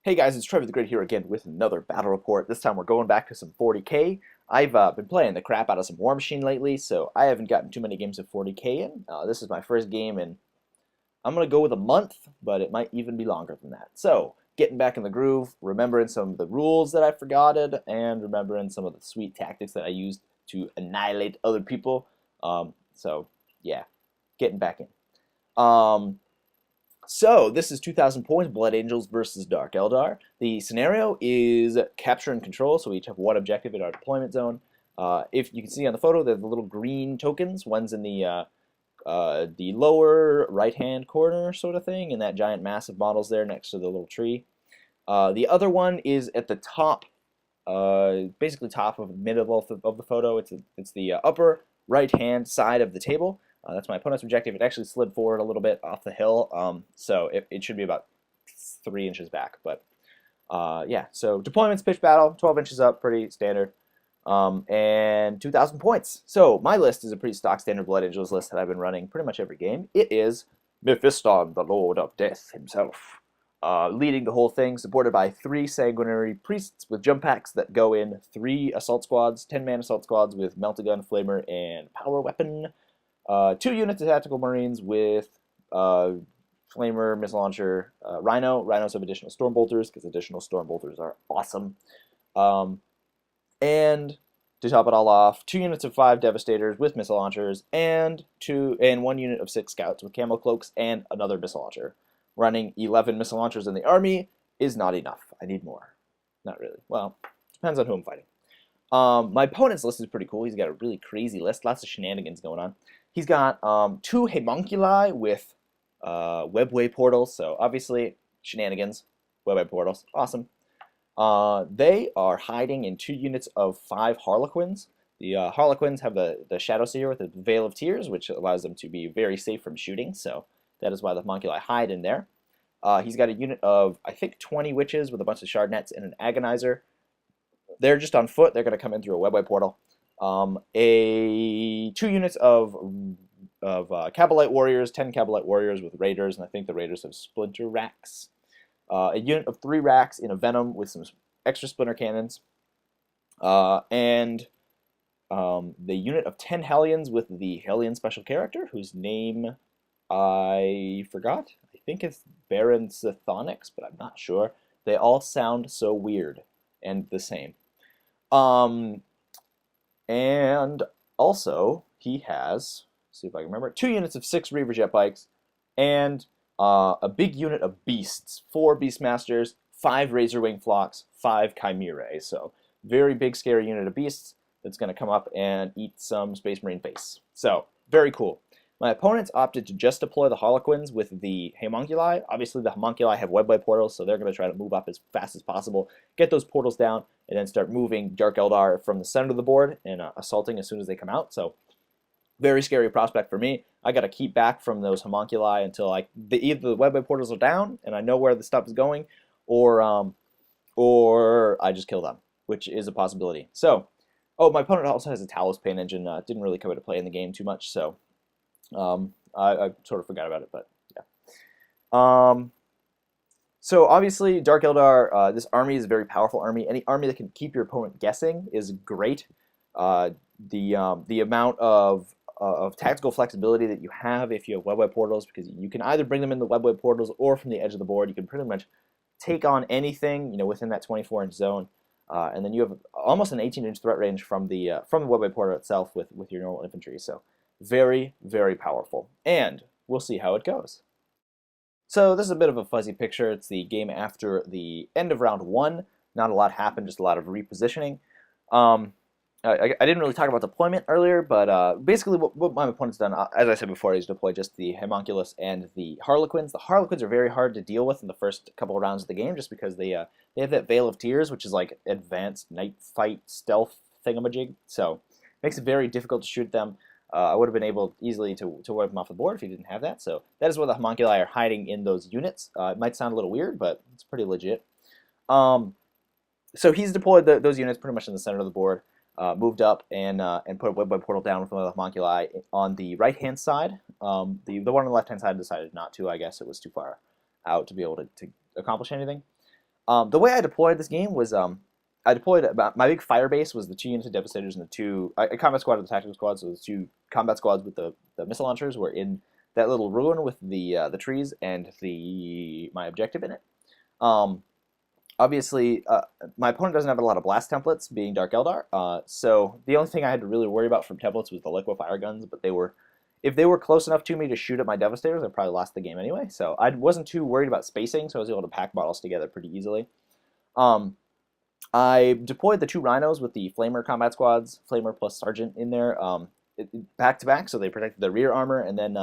Hey guys, it's Trevy the Great here again with another battle report. This time we're going back to some 40k. I've been playing the crap out of some War Machine lately, so I haven't gotten too many games of 40k in. This is my first game, and I'm going to go with a month, but it might even be longer than that. So, getting back in the groove, remembering some of the rules that I forgotten, and remembering some of the sweet tactics that I used to annihilate other people. So, yeah, getting back in. So, this is 2,000 points, Blood Angels versus Dark Eldar. The scenario is capture and control, so we each have one objective in our deployment zone. If you can see on the photo, there's the little green tokens. One's in the lower right-hand corner sort of thing, and that giant massive model's there next to the little tree. The other one is at the top, basically top of the middle of the photo. It's the upper right-hand side of the table. That's my opponent's objective. It actually slid forward a little bit off the hill, so it should be about 3 inches back. But yeah, so deployments, pitch battle, 12 inches up, pretty standard, and 2,000 points. So my list is a pretty stock standard Blood Angels list that I've been running pretty much every game. It is Mephiston, the Lord of Death himself, leading the whole thing, supported by 3 sanguinary priests with jump packs that go in 3 assault squads, 10-man assault squads with melta-gun, flamer, and power weapon. 2 units of tactical marines with flamer, missile launcher, rhino. Rhinos have additional storm bolters because additional storm bolters are awesome. And to top it all off, 2 units of 5 devastators with missile launchers, and 1 unit of 6 scouts with camo cloaks and another missile launcher. Running 11 missile launchers in the army is not enough. I need more. Not really. Well, depends on who I'm fighting. My opponent's list is pretty cool. He's got a really crazy list, lots of shenanigans going on. He's got 2 homunculi with webway portals, so obviously shenanigans, webway portals, awesome. They are hiding in 2 units of 5 harlequins. The harlequins have the Shadow Seer with the Veil of Tears, which allows them to be very safe from shooting, so that is why the homunculi hide in there. He's got a unit of, I think, 20 witches with a bunch of shard nets and an agonizer. They're just on foot. They're going to come in through a webway portal. 2 units of Cabalite warriors, 10 Cabalite warriors with raiders, and I think the raiders have splinter racks. A unit of 3 racks in a venom with some extra splinter cannons, and the unit of 10 Hellions with the Hellion special character, whose name I forgot. I think it's Baron Sithonix, but I'm not sure. They all sound so weird and the same. And also, he has, let's see if I can remember, 2 units of 6 Reaver jet bikes, and a big unit of beasts, 4 Beastmasters, 5 Razorwing flocks, 5 Chimerae. So, very big, scary unit of beasts that's going to come up and eat some Space Marine face. So, very cool. My opponents opted to just deploy the Harlequins with the homunculi. Obviously, the homunculi have webway portals, so they're going to try to move up as fast as possible, get those portals down, and then start moving Dark Eldar from the center of the board and assaulting as soon as they come out. So, very scary prospect for me. I got to keep back from those homunculi until either the webway portals are down and I know where the stuff is going, or I just kill them, which is a possibility. So, oh, my opponent also has a Talos Pain Engine. Didn't really come into play in the game too much, so I sort of forgot about it, but yeah. So obviously, Dark Eldar, this army is a very powerful army. Any army that can keep your opponent guessing is great. The amount of tactical flexibility that you have if you have webway portals, because you can either bring them in the webway portals or from the edge of the board. You can pretty much take on anything, within that 24-inch zone, and then you have almost an 18-inch threat range from the webway portal itself with your normal infantry. So very, very powerful, and we'll see how it goes. So this is a bit of a fuzzy picture. It's the game after the end of round 1. Not a lot happened, just a lot of repositioning. I didn't really talk about deployment earlier, but basically what my opponent's done, as I said before, is deploy just the Homunculus and the Harlequins. The Harlequins are very hard to deal with in the first couple of rounds of the game, just because they have that Veil of Tears, which is like advanced night fight stealth thingamajig, so it makes it very difficult to shoot them. I would have been able easily to wipe them off the board if he didn't have that, so that is where the Homunculi are hiding in those units. It might sound a little weird, but it's pretty legit. So he's deployed those units pretty much in the center of the board. Moved up and put a web portal down with one of the homunculi on the right-hand side. The one on the left-hand side decided not to. I guess it was too far out to be able to accomplish anything. The way I deployed this game was I deployed my big fire base was the 2 units of Devastators and the 2 a combat squad and the tactical squad. So the 2 combat squads with the missile launchers were in that little ruin with the trees and my objective in it. Um, Obviously, my opponent doesn't have a lot of blast templates, being Dark Eldar. So the only thing I had to really worry about from templates was the liquefire guns. But if they were close enough to me to shoot at my Devastators, I probably lost the game anyway. So I wasn't too worried about spacing, so I was able to pack models together pretty easily. Um, I deployed the 2 rhinos with the Flamer combat squads, Flamer plus Sergeant in there, back to back, so they protected the rear armor, and then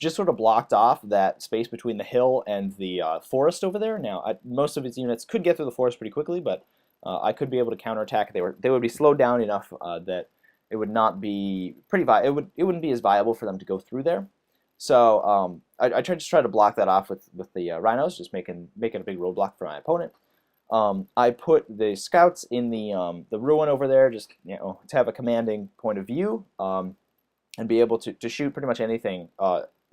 just sort of blocked off that space between the hill and the forest over there. Now, most of its units could get through the forest pretty quickly, but I could be able to counterattack. They would be slowed down enough that it would not be it wouldn't be as viable for them to go through there. So I tried to block that off with the rhinos, just making a big roadblock for my opponent. I put the scouts in the ruin over there, just to have a commanding point of view, and be able to shoot pretty much anything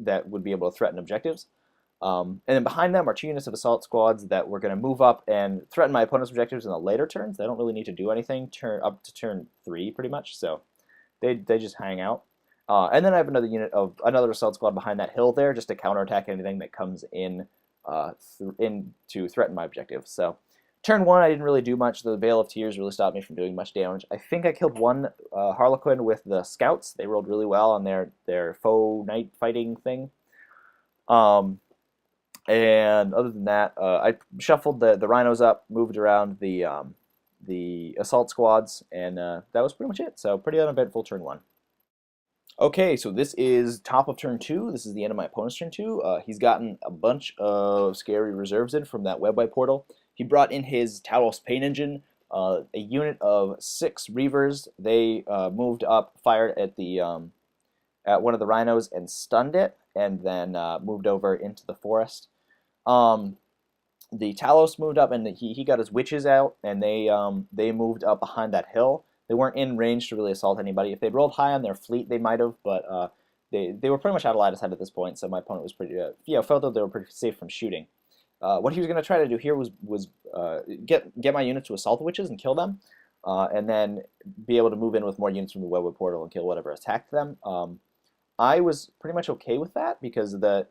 that would be able to threaten objectives. And then behind them are 2 units of assault squads that were going to move up and threaten my opponent's objectives in the later turns. They don't really need to do anything up to turn 3, pretty much. So they just hang out. And then I have another assault squad behind that hill there, just to counterattack anything that comes in to threaten my objective. So turn 1, I didn't really do much. The Veil of Tears really stopped me from doing much damage. I think I killed 1 Harlequin with the scouts. They rolled really well on their faux night fighting thing. And other than that, I shuffled the rhinos up, moved around the assault squads, and that was pretty much it. So pretty uneventful turn 1. Okay, so this is top of turn 2. This is the end of my opponent's turn 2. He's gotten a bunch of scary reserves in from that web wipe portal. He brought in his Talos Pain Engine, a unit of 6 Reavers. They moved up, fired at at one of the rhinos and stunned it, and then moved over into the forest. The Talos moved up, and he got his witches out, and they moved up behind that hill. They weren't in range to really assault anybody. If they'd rolled high on their fleet, they might have, but they were pretty much out of line of sight at this point. So my opponent was pretty felt that they were pretty safe from shooting. What he was going to try to do here was get my units to assault the witches and kill them, and then be able to move in with more units from the webwood portal and kill whatever attacked them. I was pretty much okay with that because the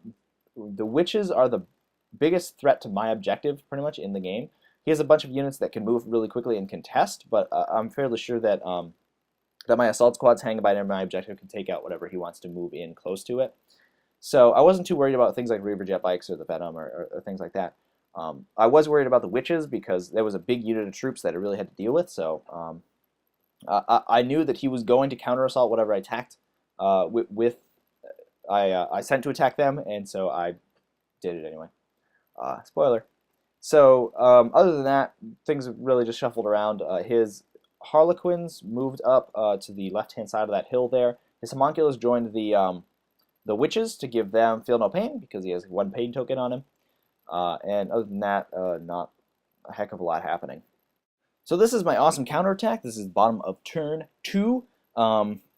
witches are the biggest threat to my objective pretty much in the game. He has a bunch of units that can move really quickly and contest, but I'm fairly sure that that my assault squads hanging by near my objective can take out whatever he wants to move in close to it. So I wasn't too worried about things like Reaver jet bikes or the Venom or things like that. I was worried about the witches because there was a big unit of troops that I really had to deal with. So I knew that he was going to counter assault whatever I attacked I sent to attack them, and so I did it anyway. Spoiler. So other than that, things really just shuffled around. His Harlequins moved up to the left-hand side of that hill there. His Homunculus joined the witches to give them Feel No Pain because he has 1 pain token on him. And other than that, not a heck of a lot happening. So this is my awesome counterattack. This is bottom of turn 2.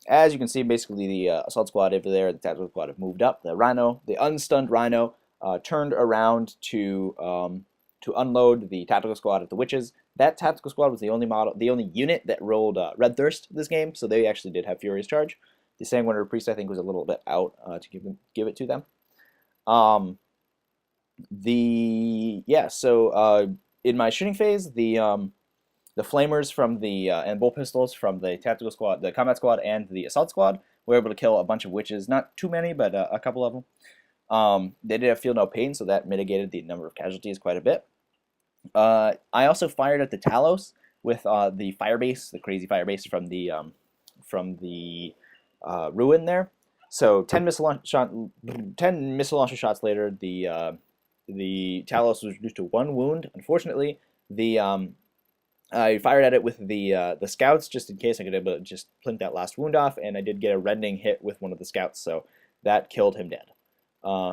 As you can see, basically the assault squad over there, the tactical squad have moved up. The rhino, the unstunned rhino, turned around to unload the tactical squad at the witches. That tactical squad was the only unit that rolled Red Thirst this game, so they actually did have Furious Charge. The Sanguinary Priest, I think, was a little bit out to give it to them. So in my shooting phase, the flamers from and bull pistols from the tactical squad, the combat squad, and the assault squad were able to kill a bunch of witches. Not too many, but a couple of them. They did have Feel No Pain, so that mitigated the number of casualties quite a bit. I also fired at the Talos with the firebase, the crazy firebase from the ruin there. So 10 missile launcher shots later, the Talos was reduced to 1 wound. Unfortunately, I fired at it with the scouts just in case I could be able to just plink that last wound off, and I did get a rending hit with one of the scouts, so that killed him dead.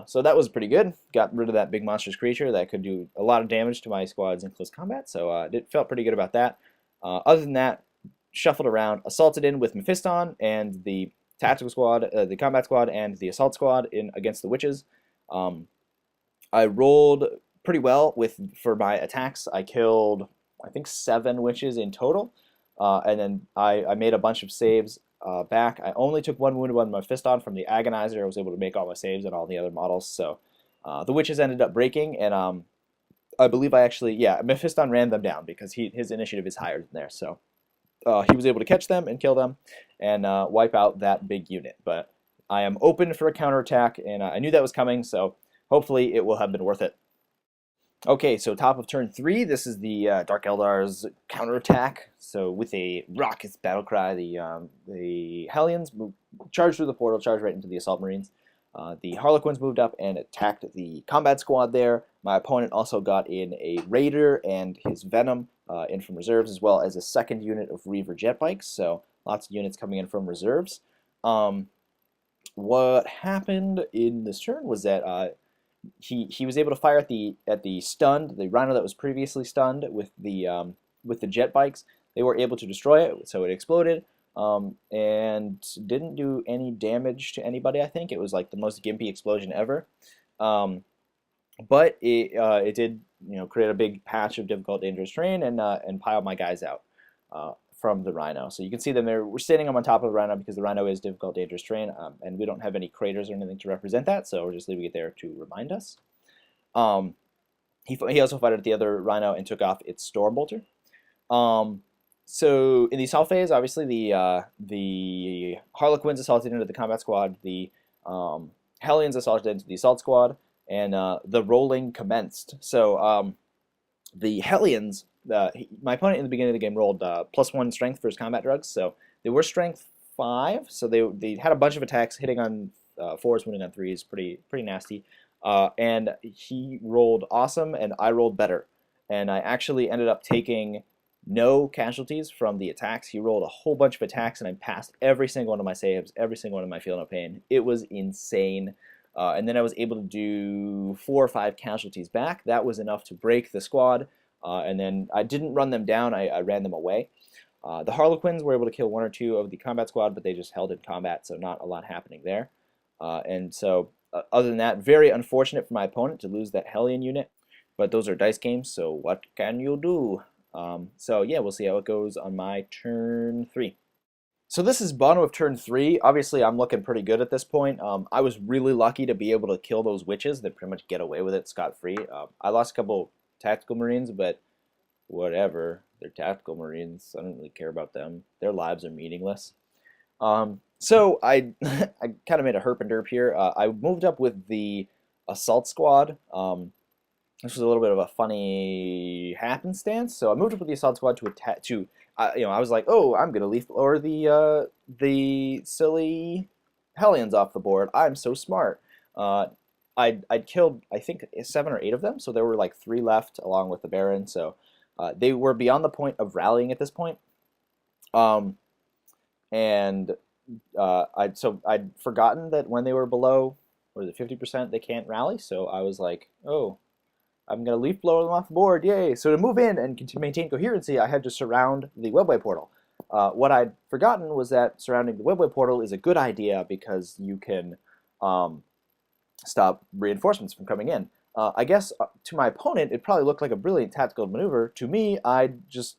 So that was pretty good. Got rid of that big monstrous creature that could do a lot of damage to my squads in close combat, so it felt pretty good about that. Other than that, shuffled around, assaulted in with Mephiston and the tactical squad, the combat squad, and the assault squad in against the witches. I rolled pretty well for my attacks. I killed, I think, 7 witches in total, and then I made a bunch of saves back. I only took 1 wounded one Mephiston from the Agonizer. I was able to make all my saves and all the other models, so the witches ended up breaking, and I believe Mephiston ran them down because his initiative is higher than theirs, so he was able to catch them and kill them and wipe out that big unit. But I am open for a counterattack, and I knew that was coming, so hopefully it will have been worth it. Okay, so top of turn 3, this is the Dark Eldar's counterattack. So with a raucous battle cry, the Hellions charged through the portal, charged right into the Assault Marines. The Harlequins moved up and attacked the combat squad there. My opponent also got in a Raider and his Venom in from reserves, as well as a second unit of Reaver jet bikes. So lots of units coming in from reserves. What happened in this turn was that he was able to fire at the stunned, the Rhino that was previously stunned with the jet bikes. They were able to destroy it, so it exploded. And didn't do any damage to anybody. I think it was like the most gimpy explosion ever, but it did create a big patch of difficult dangerous terrain and pile my guys out from the Rhino. So you can see them there. We're standing on top of the Rhino because the Rhino is difficult dangerous terrain, and we don't have any craters or anything to represent that, so we're just leaving it there to remind us. He also fired at the other Rhino and took off its Stormbolter. So in the assault phase, obviously the Harlequins assaulted into the combat squad, the Hellions assaulted into the assault squad, and the rolling commenced. So the Hellions, my opponent in the beginning of the game rolled +1 strength for his combat drugs, so they were strength 5. So they had a bunch of attacks hitting on 4s, wounding on 3s, pretty nasty. And he rolled awesome, and I rolled better, and I actually ended up taking no casualties from the attacks. He rolled a whole bunch of attacks, and I passed every single one of my saves, every single one of my Feel No Pain. It was insane. And then I was able to do 4 or 5 casualties back. That was enough to break the squad. And then I didn't run them down. I ran them away. The Harlequins were able to kill 1 or 2 of the combat squad, but they just held in combat, so not a lot happening there. And so other than that, very unfortunate for my opponent to lose that Hellion unit. But those are dice games, so what can you do? So yeah, we'll see how it goes on my turn 3. So this is bottom of turn 3. Obviously, I'm looking pretty good at this point. I was really lucky to be able to kill those witches that pretty much get away with it scot-free. I lost a couple tactical marines, but whatever. They're tactical marines. I don't really care about them. Their lives are meaningless. So I kind of made a herp and derp here. I moved up with the assault squad. This was a little bit of a funny happenstance. So I moved up with the assault squad to attack. I was like, oh, I'm gonna leaf blower the silly Hellions off the board. I'm so smart. I'd killed, I think, 7 or 8 of them. So there were like 3 left, along with the Baron. So they were beyond the point of rallying at this point. I'd forgotten that when they were below, what is it, 50%, they can't rally. So I was like, oh, I'm going to leaf blow them off the board, yay! So to move in and to maintain coherency, I had to surround the webway portal. What I'd forgotten was that surrounding the webway portal is a good idea because you can stop reinforcements from coming in. I guess to my opponent, it probably looked like a brilliant tactical maneuver. To me, I just,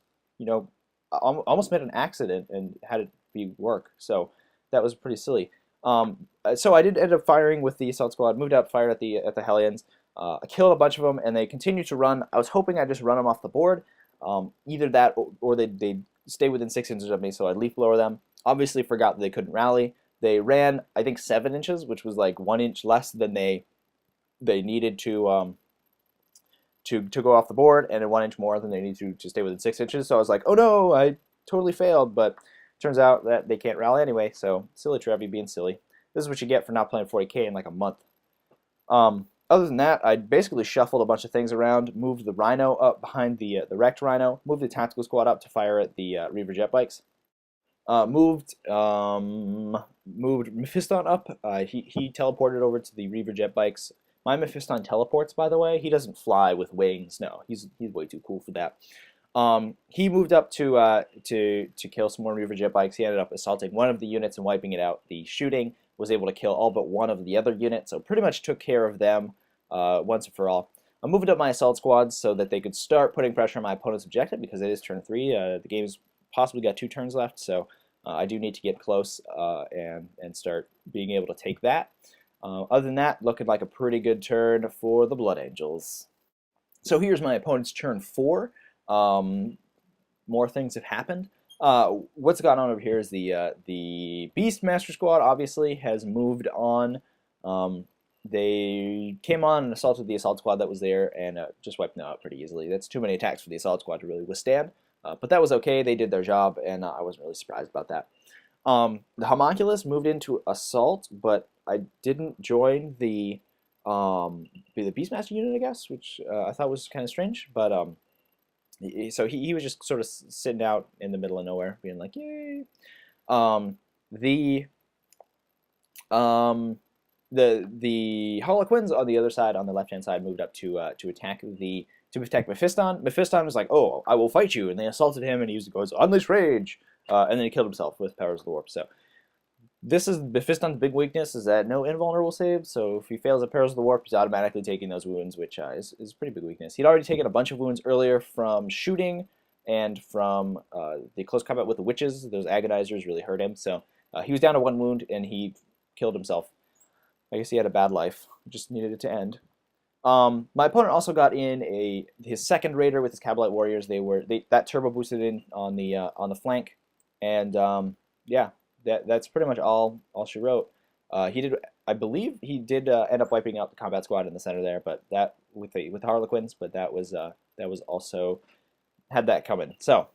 almost made an accident and had it be work. So that was pretty silly. So I did end up firing with the assault squad, moved up, fired at the Hellions. I killed a bunch of them, and they continued to run. I was hoping I'd just run them off the board. Either that, or they'd stay within 6 inches of me, so I'd leaf blower them. Obviously forgot that they couldn't rally. They ran, I think, 7 inches, which was like 1 inch less than they needed to go off the board, and 1 inch more than they needed to stay within 6 inches. So I was like, oh no, I totally failed. But turns out that they can't rally anyway, so silly Trevy being silly. This is what you get for not playing 40k in like a month. Other than that, I basically shuffled a bunch of things around, moved the Rhino up behind the wrecked Rhino, moved the tactical squad up to fire at the Reaver jet bikes, moved Mephiston up. He teleported over to the Reaver jet bikes. My Mephiston teleports, by the way. He doesn't fly with wings. No, he's way too cool for that. He moved up to kill some more Reaver jet bikes. He ended up assaulting one of the units and wiping it out. The shooting was able to kill all but one of the other units, so pretty much took care of them once and for all. I moved up my assault squads so that they could start putting pressure on my opponent's objective because it is turn 3. The game's possibly got 2 turns left, so I do need to get close and start being able to take that. Other than that, looking like a pretty good turn for the Blood Angels. So here's my opponent's turn 4. More things have happened. What's gone on over here is the Beastmaster squad obviously has moved on. They came on and assaulted the assault squad that was there and just wiped them out pretty easily. That's too many attacks for the assault squad to really withstand. But that was okay. They did their job, and I wasn't really surprised about that. The Homunculus moved into assault, but I didn't join the Beastmaster unit, I guess, which I thought was kind of strange. But so he was just sort of sitting out in the middle of nowhere, being like, "Yay!" The Harlequins on the other side, on the left-hand side, moved up to attack Mephiston. Mephiston was like, "Oh, I will fight you," and they assaulted him, and he goes, "Unleash rage," and then he killed himself with Powers of the Warp. So this is Mephiston's big weakness, is that no invulnerable save. So if he fails at Powers of the Warp, he's automatically taking those wounds, which is a pretty big weakness. He'd already taken a bunch of wounds earlier from shooting and from the close combat with the witches. Those agonizers really hurt him, so he was down to 1 wound, and he killed himself. I guess he had a bad life. Just needed it to end. My opponent also got in his second raider with his Cabalite warriors. That turbo boosted in on the flank, and yeah, that's pretty much all she wrote. I believe he did end up wiping out the combat squad in the center there, but that with the Harlequins, but that was also had that coming. So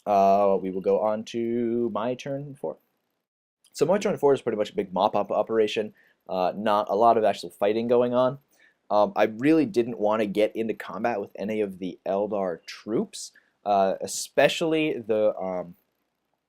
we will go on to my turn 4. So my turn 4 is pretty much a big mop-up operation. Not a lot of actual fighting going on. I really didn't want to get into combat with any of the Eldar troops, especially that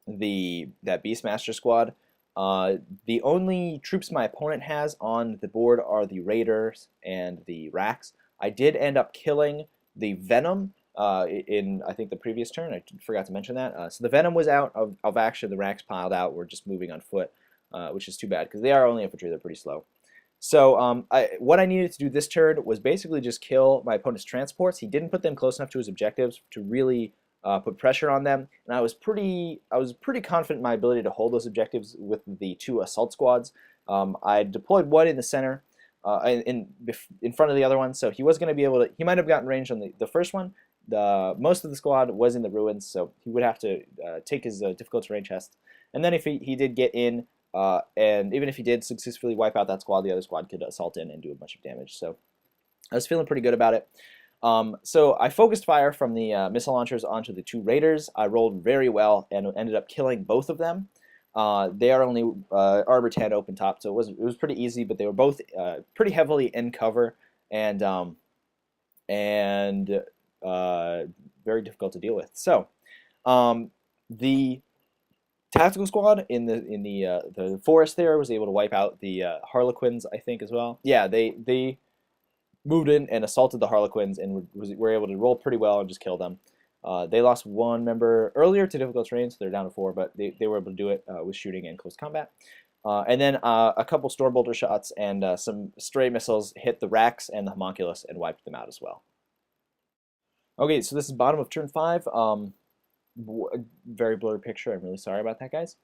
Beastmaster squad. The only troops my opponent has on the board are the Raiders and the Racks. I did end up killing the Venom in, I think, the previous turn. I forgot to mention that. So the Venom was out of action. The Racks piled out. We're just moving on foot. Which is too bad because they are only infantry. They're pretty slow. So what I needed to do this turn was basically just kill my opponent's transports. He didn't put them close enough to his objectives to really put pressure on them, and I was pretty confident in my ability to hold those objectives with the 2 assault squads. I deployed one in the center, in front of the other one, so he was going to be able to. He might have gotten range on the first one. Most of the squad was in the ruins, so he would have to take his difficult terrain chest, and then if he did get in. And even if he did successfully wipe out that squad, the other squad could assault in and do a bunch of damage. So I was feeling pretty good about it. So I focused fire from the missile launchers onto the 2 raiders. I rolled very well and ended up killing both of them. They are only Arbor 10 open top, so it was pretty easy. But they were both pretty heavily in cover and very difficult to deal with. So the tactical squad in the forest there was able to wipe out the Harlequins, I think, as well. Yeah, they moved in and assaulted the Harlequins and were able to roll pretty well and just kill them. They lost 1 member earlier to difficult terrain, so they're down to 4, but they were able to do it with shooting and close combat. And then a couple Stormbolter shots and some stray missiles hit the Racks and the Homunculus and wiped them out as well. Okay, so this is bottom of turn 5. Very blurry picture. I'm really sorry about that, guys.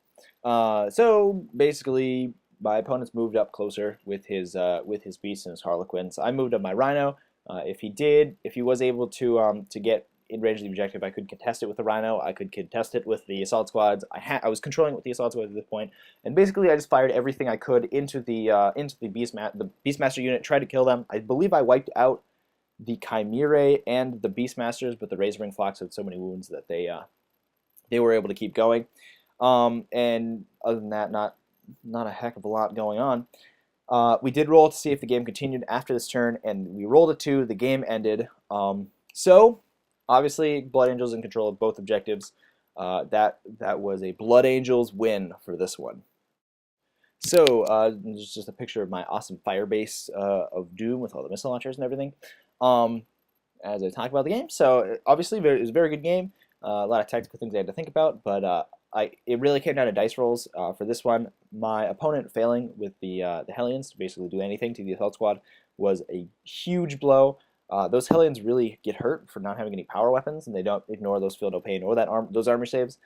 So basically, my opponent's moved up closer with his beasts and his Harlequins. I moved up my Rhino. If he was able to get in range of the objective, I could contest it with the Rhino. I could contest it with the assault squads. I was controlling it with the assault squads at this point, and basically I just fired everything I could into the Beastmaster unit, tried to kill them. I believe I wiped out the Chimerae and the Beastmasters, but the Razorwing Flocks had so many wounds that they were able to keep going. And other than that, not a heck of a lot going on. We did roll to see if the game continued after this turn, and we rolled a 2. The game ended. So obviously, Blood Angels in control of both objectives. That was a Blood Angels win for this one. So this is just a picture of my awesome fire base of Doom with all the missile launchers and everything. As I talk about the game, so obviously it was a very good game. A lot of tactical things I had to think about, but it really came down to dice rolls for this one. My opponent failing with the Hellions to basically do anything to the assault squad was a huge blow. those Hellions really get hurt for not having any power weapons, and they don't ignore those Feel No Pain or those armor saves.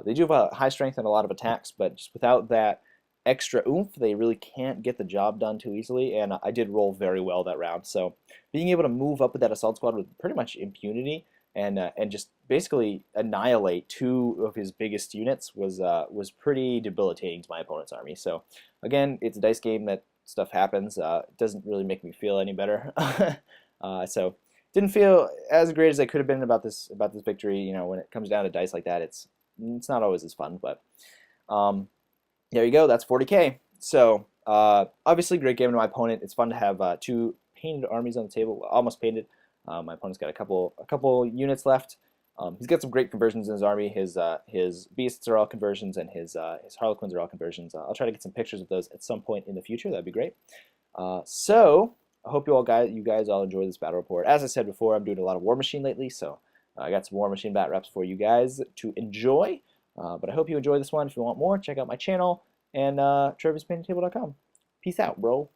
They do have a high strength and a lot of attacks, but just without that extra oomph, they really can't get the job done too easily, and I did roll very well that round. So being able to move up with that assault squad with pretty much impunity and just basically annihilate two of his biggest units was pretty debilitating to my opponent's army. So again, it's a dice game that stuff happens. It doesn't really make me feel any better. So didn't feel as great as I could have been about this victory. You know, when it comes down to dice like that, it's not always as fun. But there you go. That's 40K. So obviously, great game to my opponent. It's fun to have two painted armies on the table, almost painted. My opponent's got a couple units left. He's got some great conversions in his army. His beasts are all conversions, and his harlequins are all conversions. I'll try to get some pictures of those at some point in the future. That'd be great. So I hope you guys all enjoy this battle report. As I said before, I'm doing a lot of War Machine lately, so I got some War Machine Batreps for you guys to enjoy. But I hope you enjoy this one. If you want more, check out my channel and Trevy'sPaintingTable.com. Peace out, bro.